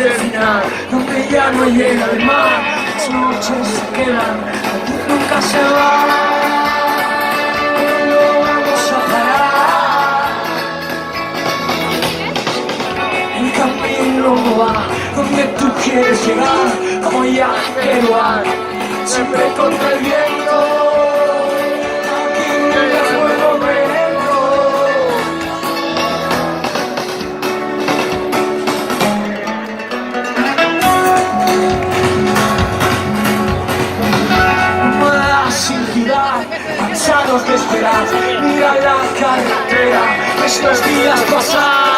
del final, donde ya no llega el mar. Las noches se quedan, la luz nunca se va. No vamos a parar. El camino va donde tú quieres llegar, como ya que lo hay, siempre contra el viento. Aquí nunca fue momento. Nómadas sin ciudad, cansados de esperar, mira la carretera, ves los días pasar.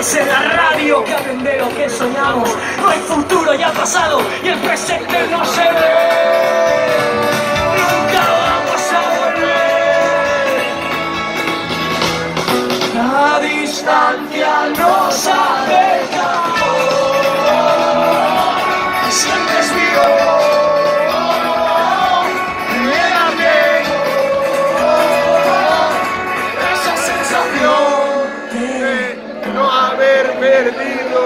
En la radio que hablen de lo que soñamos. No hay futuro, ya ha pasado, y el presente no se ve. Nunca vamos a volver. La distancia nos acerca. Siempre es mío. Perdido.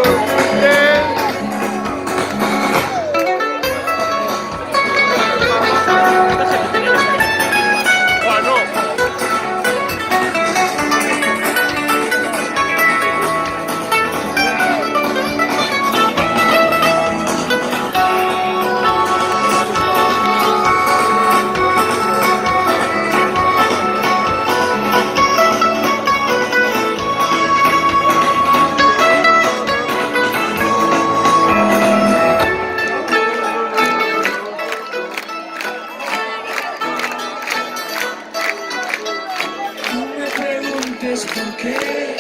¿Por qué?